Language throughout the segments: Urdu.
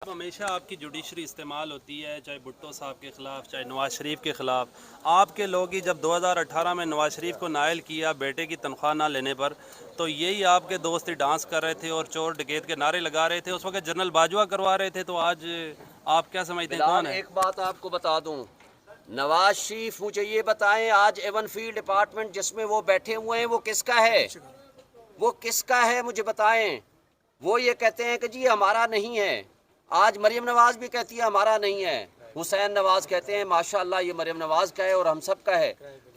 ہمیشہ آپ کی جوڈیشری استعمال ہوتی ہے، چاہے بھٹو صاحب کے خلاف چاہے نواز شریف کے خلاف۔ آپ کے لوگ ہی جب 2018 میں نواز شریف کو نائل کیا بیٹے کی تنخواہ نہ لینے پر، تو یہی آپ کے دوست ہی ڈانس کر رہے تھے اور چور ڈکیت کے نعرے لگا رہے تھے۔ اس وقت جنرل باجوہ کروا رہے تھے، تو آج آپ کیا سمجھتے ہیں کون ہے؟ ایک بات آپ کو بتا دوں، نواز شریف مجھے یہ بتائیں آج ایون فیلڈ ڈپارٹمنٹ جس میں وہ بیٹھے ہوئے ہیں وہ کس کا ہے؟ وہ کس کا ہے مجھے بتائیں۔ وہ یہ کہتے ہیں کہ جی ہمارا نہیں ہے۔ آج مریم نواز بھی کہتی ہے ہمارا نہیں ہے۔ حسین نواز کہتے ہیں ماشاءاللہ یہ مریم نواز کا ہے اور ہم سب کا ہے۔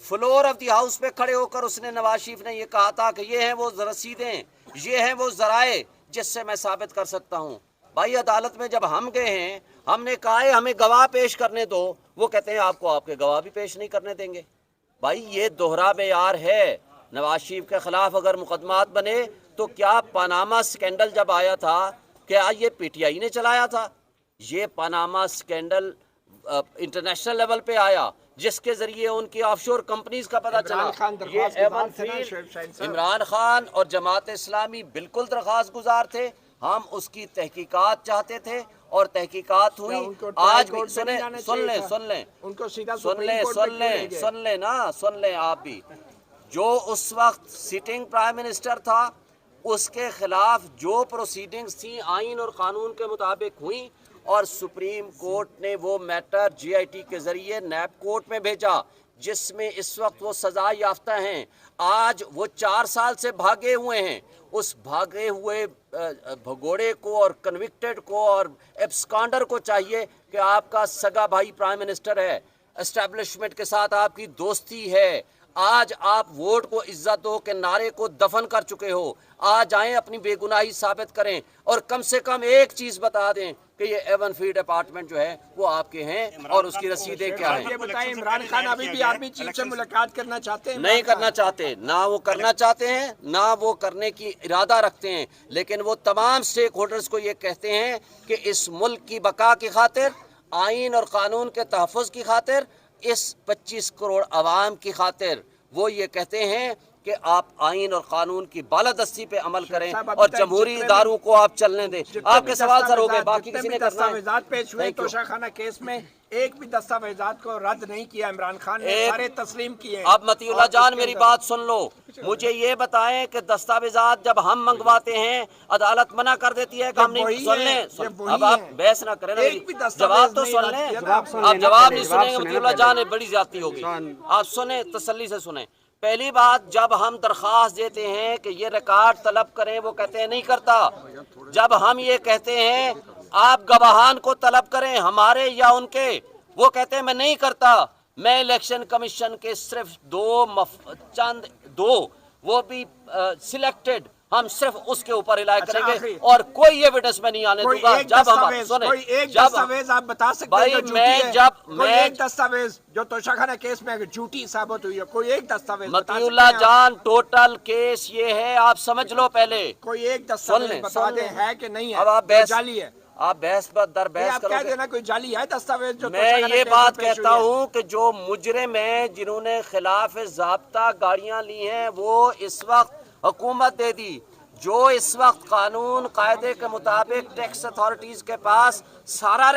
فلور آف دی ہاؤس پہ کھڑے ہو کر اس نے نواز شریف نے یہ کہا تھا کہ یہ ہیں وہ رسیدیں، یہ ہیں وہ ذرائع جس سے میں ثابت کر سکتا ہوں۔ بھائی عدالت میں جب ہم گئے ہیں، ہم نے کہا ہے ہمیں گواہ پیش کرنے دو، وہ کہتے ہیں آپ کو آپ کے گواہ بھی پیش نہیں کرنے دیں گے۔ بھائی یہ دوہرا معیار ہے۔ نواز شریف کے خلاف اگر مقدمات بنے تو کیا پاناما سکینڈل جب آیا تھا کیا یہ پی ٹی آئی نے چلایا تھا؟ یہ پاناما سکینڈل انٹرنیشنل لیول پہ آیا جس کے ذریعے ان کی آف شور کمپنیز کا پتہ چلا۔ یہ ایون فیلڈ عمران خان اور جماعت اسلامی بالکل درخواست گزار تھے، ہم اس کی تحقیقات چاہتے تھے اور تحقیقات ہوئی۔ آج بھی سن لیں آپ بھی، جو اس وقت سٹنگ پرائم منسٹر تھا اس کے خلاف جو پروسیڈنگز تھیں آئین اور قانون کے مطابق ہوئیں، اور سپریم کورٹ نے وہ میٹر جی آئی ٹی کے ذریعے نیب کورٹ میں بھیجا جس میں اس وقت وہ سزا یافتہ ہیں۔ آج وہ 4 سال سے بھاگے ہوئے ہیں۔ اس بھاگے ہوئے بھگوڑے کو اور کنوکٹڈ کو اور ایبسکانڈر کو چاہیے کہ آپ کا سگا بھائی پرائم منسٹر ہے، اسٹیبلشمنٹ کے ساتھ آپ کی دوستی ہے۔ آج آپ ووٹ کو عزت دو کے نعرے کو دفن کر چکے ہو۔ آج آئیں اپنی بے گناہی ثابت کریں اور کم سے کم ایک چیز بتا دیں کہ یہ ایون فیلڈ اپارٹمنٹ جو ہے وہ آپ کے ہیں اور اس کی رسیدیں کیا ہیں۔ یہ بتائیں عمران خان ابھی بھی آرمی چیف سے ملاقات کرنا چاہتے ہیں؟ نہیں کرنا چاہتے، نہ وہ کرنا چاہتے ہیں نہ وہ کرنے کی ارادہ رکھتے ہیں، لیکن وہ تمام سٹیک ہولڈرز کو یہ کہتے ہیں کہ اس ملک کی بقا کی خاطر، آئین اور قانون کے تحفظ کی خاطر، اس 25 کروڑ عوام کی خاطر وہ یہ کہتے ہیں کہ آپ آئین اور قانون کی بالادستی پہ عمل کریں اور جمہوری اداروں کو آپ چلنے دیں۔ آپ کے سوال سر ہو گئے، باقی کسی نے کرنا ہے۔ دستاویزات پیش ہوئے توشہ خانہ کیس میں، ایک بھی دستاویزات کو رد نہیں کیا عمران خان نے، سارے تسلیم کیے۔ اب مطیع اللہ جان میری بات سن لو، مجھے یہ بتائیں کہ دستاویزات جب ہم منگواتے ہیں عدالت منع کر دیتی ہے کہ ہم نہیں سن لیں۔ اب آپ بحث نہ کریں نا، جواب تو سن لیں۔ آپ جواب نہیں سنیں گے مطیع اللہ جان، بڑی زیادتی ہوگی۔ آپ سنیں، تسلی سے سنیں۔ پہلی بات، جب ہم درخواست دیتے ہیں کہ یہ ریکارڈ طلب کریں، وہ کہتے ہیں نہیں کرتا۔ جب ہم یہ کہتے ہیں آپ گواہان کو طلب کریں ہمارے یا ان کے، وہ کہتے ہیں میں نہیں کرتا۔ میں الیکشن کمیشن کے صرف دو وہ بھی سلیکٹڈ، ہم صرف اس کے اوپر الائے کریں گے اور کوئی ایویڈنس میں نہیں آنے دوں گا۔ جب ہم سنیں، کوئی ایک دستاویز آپ بتا سکتے ہیں جو جھوٹی ہے؟ کوئی ایک دستاویز جو توشہ خانہ کیس میں جھوٹی ثابت ہوئی ہے، کوئی ایک دستاویز بتا سکتے ہیں؟ مطیع اللہ جان ٹوٹل کیس یہ ہے، آپ سمجھ لو پہلے۔ کوئی ایک دستاویز بتا دیں ہے کہ نہیں ہے؟ اب آپ جعلی ہے؟ آپ بحث پر در بحث کرو کہہ دینا کوئی جعلی ہے دستاویز جو میں یہ بات کہتا ہوں کہ جو مجرم ہیں جنہوں نے خلاف ضابطہ گاڑیاں لی ہیں وہ اس وقت حکومت دے دی، جو اس وقت قانون قاعدے کے مطابق ٹیکس اتھارٹیز کے پاس سارا